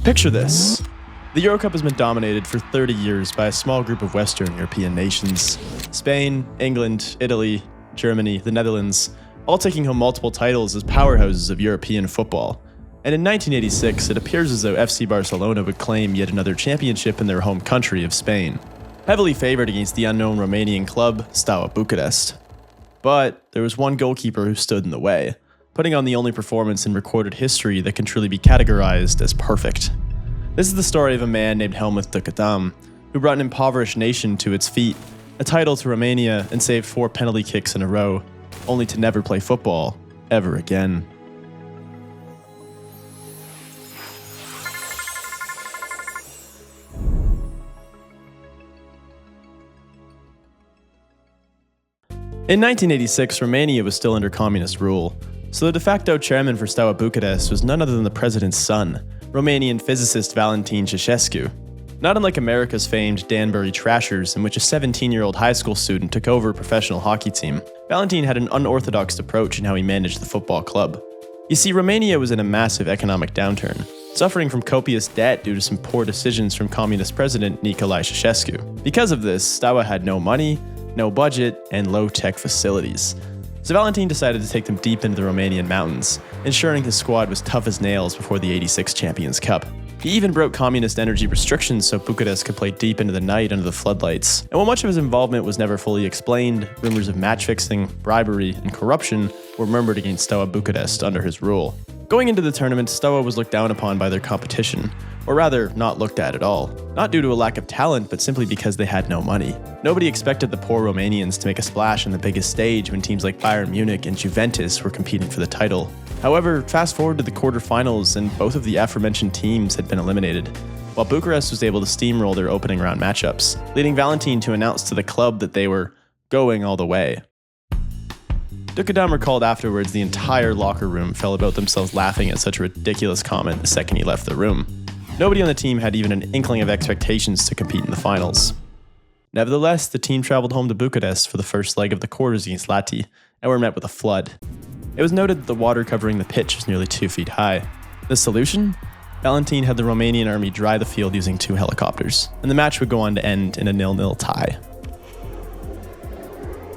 Picture this. The Euro Cup has been dominated for 30 years by a small group of Western European nations. Spain, England, Italy, Germany, the Netherlands, all taking home multiple titles as powerhouses of European football. And in 1986, it appears as though FC Barcelona would claim yet another championship in their home country of Spain, heavily favored against the unknown Romanian club, Steaua Bucharest. But there was one goalkeeper who stood in the way, putting on the only performance in recorded history that can truly be categorized as perfect. This is the story of a man named Helmuth Duckadam, who brought an impoverished nation to its feet, a title to Romania, and saved 4 penalty kicks in a row, only to never play football ever again. In 1986, Romania was still under communist rule, so the de facto chairman for Steaua Bucharest was none other than the president's son, Romanian physicist Valentin Ceausescu. Not unlike America's famed Danbury Trashers, in which a 17-year-old high school student took over a professional hockey team, Valentin had an unorthodox approach in how he managed the football club. You see, Romania was in a massive economic downturn, suffering from copious debt due to some poor decisions from communist president Nicolae Ceausescu. Because of this, Steaua had no money, no budget, and low-tech facilities. So Valentin decided to take them deep into the Romanian mountains, ensuring his squad was tough as nails before the '86 Champions Cup. He even broke communist energy restrictions so Bucharest could play deep into the night under the floodlights. And while much of his involvement was never fully explained, rumors of match fixing, bribery, and corruption were murmured against Steaua Bucharest under his rule. Going into the tournament, Steaua was looked down upon by their competition, or rather, not looked at all. Not due to a lack of talent, but simply because they had no money. Nobody expected the poor Romanians to make a splash on the biggest stage when teams like Bayern Munich and Juventus were competing for the title. However, fast forward to the quarterfinals, and both of the aforementioned teams had been eliminated, while Bucharest was able to steamroll their opening round matchups, leading Valentin to announce to the club that they were going all the way. Duckadam recalled afterwards the entire locker room fell about themselves laughing at such a ridiculous comment the second he left the room. Nobody on the team had even an inkling of expectations to compete in the finals. Nevertheless, the team traveled home to Bucharest for the first leg of the quarters against Lati, and were met with a flood. It was noted that the water covering the pitch was nearly 2 feet high. The solution? Valentin had the Romanian army dry the field using 2 helicopters, and the match would go on to end in a 0-0 tie.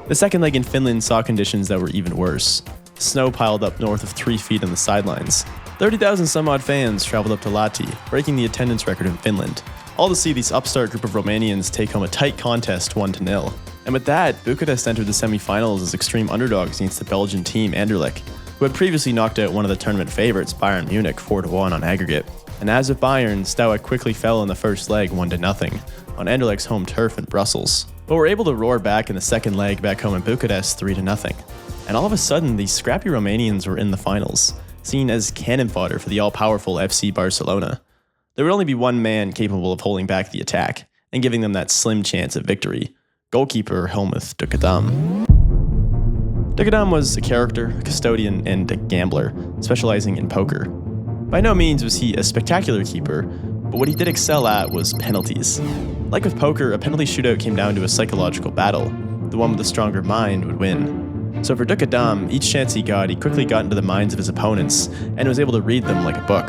The second leg in Finland saw conditions that were even worse. Snow piled up north of 3 feet on the sidelines. 30,000 some odd fans traveled up to Lati, breaking the attendance record in Finland, all to see these upstart group of Romanians take home a tight contest 1-0. And with that, Bucharest entered the semi-finals as extreme underdogs against the Belgian team Anderlecht, who had previously knocked out one of the tournament favorites Bayern Munich 4-1 on aggregate. And as with Bayern, Steaua quickly fell in the first leg 1-0 on Anderlecht's home turf in Brussels, but were able to roar back in the second leg back home in Bucharest 3-0. And all of a sudden, these scrappy Romanians were in the finals, seen as cannon fodder for the all-powerful FC Barcelona. There would only be one man capable of holding back the attack and giving them that slim chance of victory: goalkeeper Helmuth Duckadam. Duckadam was a character, a custodian, and a gambler, specializing in poker. By no means was he a spectacular keeper, but what he did excel at was penalties. Like with poker, a penalty shootout came down to a psychological battle. The one with the stronger mind would win. So for Duckadam, each chance he quickly got into the minds of his opponents and was able to read them like a book.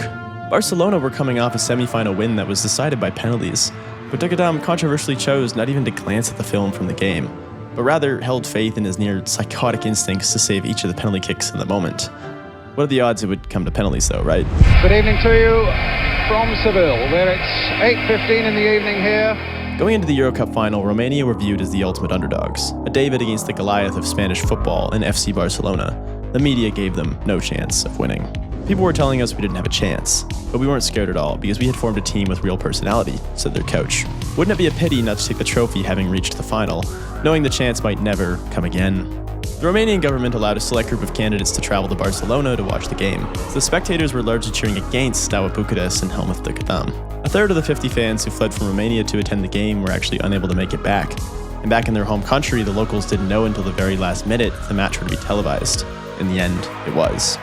Barcelona were coming off a semi-final win that was decided by penalties, but Duckadam controversially chose not even to glance at the film from the game, but rather held faith in his near psychotic instincts to save each of the penalty kicks in the moment. What are the odds it would come to penalties though, right? Good evening to you from Seville, where it's 8:15 in the evening here. Going into the Euro Cup final, Romania were viewed as the ultimate underdogs, a David against the Goliath of Spanish football in FC Barcelona. The media gave them no chance of winning. People were telling us we didn't have a chance, but we weren't scared at all because we had formed a team with real personality, said their coach. Wouldn't it be a pity not to take the trophy having reached the final, knowing the chance might never come again? The Romanian government allowed a select group of candidates to travel to Barcelona to watch the game, so the spectators were largely cheering against Steaua Bucharest and Helmuth Duckadam. A third of the 50 fans who fled from Romania to attend the game were actually unable to make it back. And back in their home country, the locals didn't know until the very last minute if the match would be televised. In the end, it was.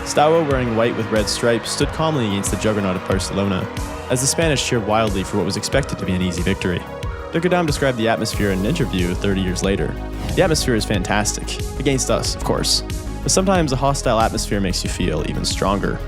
Steaua, wearing white with red stripes, stood calmly against the juggernaut of Barcelona, as the Spanish cheered wildly for what was expected to be an easy victory. Duckadam described the atmosphere in an interview 30 years later. The atmosphere is fantastic. Against us, of course. But sometimes a hostile atmosphere makes you feel even stronger.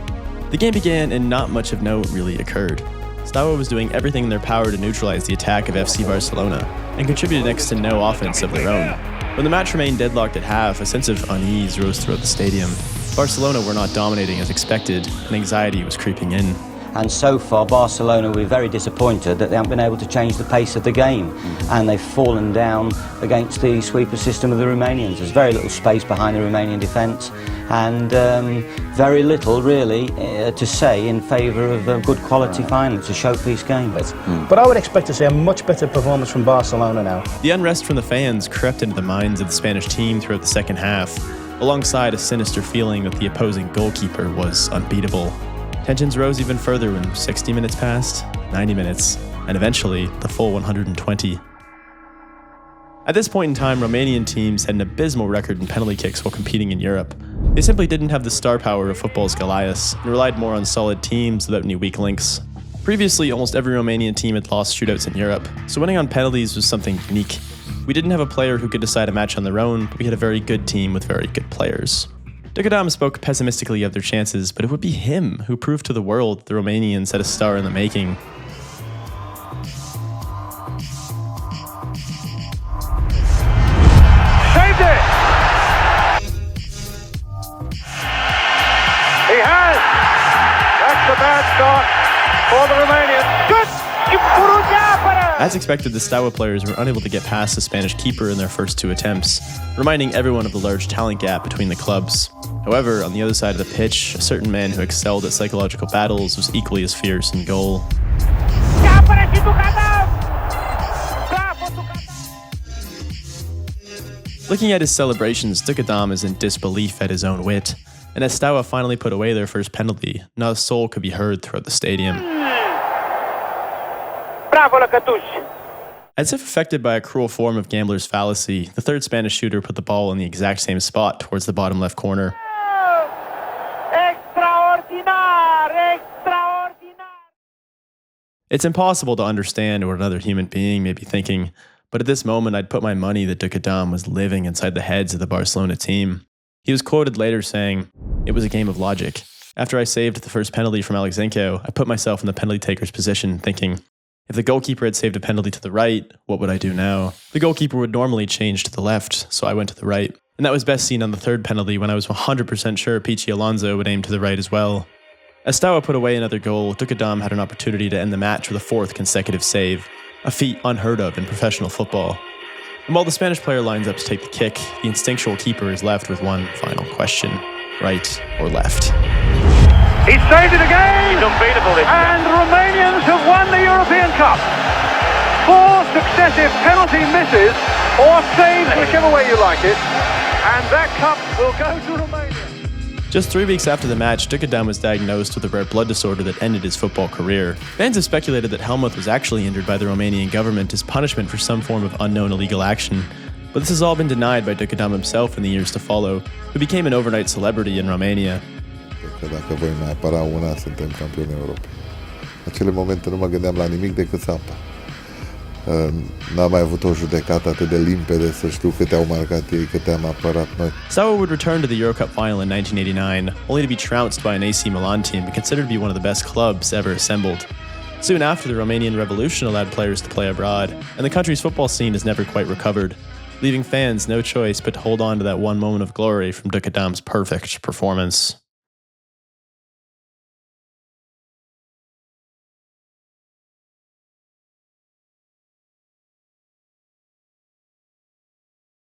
The game began and not much of note really occurred. Steaua was doing everything in their power to neutralize the attack of FC Barcelona and contributed next to no offense of their own. When the match remained deadlocked at half, a sense of unease rose throughout the stadium. Barcelona were not dominating as expected, and anxiety was creeping in. And so far, Barcelona, we're very disappointed that they haven't been able to change the pace of the game. And they've fallen down against the sweeper system of the Romanians. There's very little space behind the Romanian defence, and very little, really, to say in favour of a good quality final. It's a showpiece game. But I would expect to see a much better performance from Barcelona now. The unrest from the fans crept into the minds of the Spanish team throughout the second half, alongside a sinister feeling that the opposing goalkeeper was unbeatable. Tensions rose even further when 60 minutes passed, 90 minutes, and eventually the full 120. At this point in time, Romanian teams had an abysmal record in penalty kicks while competing in Europe. They simply didn't have the star power of football's Goliaths and relied more on solid teams without any weak links. Previously, almost every Romanian team had lost shootouts in Europe, so winning on penalties was something unique. We didn't have a player who could decide a match on their own, but we had a very good team with very good players. Duckadam spoke pessimistically of their chances, but it would be him who proved to the world that the Romanians had a star in the making. Saved it! He has! That's a bad start for the Romanians. Good! As expected, the Steaua players were unable to get past the Spanish keeper in their first two attempts, reminding everyone of the large talent gap between the clubs. However, on the other side of the pitch, a certain man who excelled at psychological battles was equally as fierce in goal. Looking at his celebrations, Duckadam is in disbelief at his own wit, and as Steaua finally put away their first penalty, not a soul could be heard throughout the stadium. As if affected by a cruel form of gambler's fallacy, the third Spanish shooter put the ball in the exact same spot towards the bottom left corner. It's impossible to understand what another human being may be thinking, but at this moment I'd put my money that Duckadam was living inside the heads of the Barcelona team. He was quoted later saying, "It was a game of logic. After I saved the first penalty from Alexenko, I put myself in the penalty taker's position, thinking, if the goalkeeper had saved a penalty to the right, what would I do now? The goalkeeper would normally change to the left, so I went to the right. And that was best seen on the third penalty when I was 100% sure Pichi Alonso would aim to the right as well." As Steaua put away another goal, Duckadam had an opportunity to end the match with a fourth consecutive save, a feat unheard of in professional football. And while the Spanish player lines up to take the kick, the instinctual keeper is left with one final question: right or left? He saved it again! He's unbeatable this year. And the Romanians have won the European Cup. 4 successive penalty misses, or saves, whichever way you like it, and that cup will go to Romania. Just 3 weeks after the match, Duckadam was diagnosed with a rare blood disorder that ended his football career. Fans have speculated that Helmuth was actually injured by the Romanian government as punishment for some form of unknown illegal action, but this has all been denied by Duckadam himself in the years to follow, who became an overnight celebrity in Romania. Că dacă voi mai apăra una, suntem campioni Europei. În acele momente nu mă gândeam la nimic decât să apăr. N-am mai avut o judecată atât de limpede să știu câte au marcat ei, câte am apărat noi. Steaua would return to the Euro Cup final in 1989, only to be trounced by an AC Milan team and considered to be one of the best clubs ever assembled. Soon after, the Romanian Revolution allowed players to play abroad, and the country's football scene has never quite recovered, leaving fans no choice but to hold on to that one moment of glory from Duckadam's perfect performance.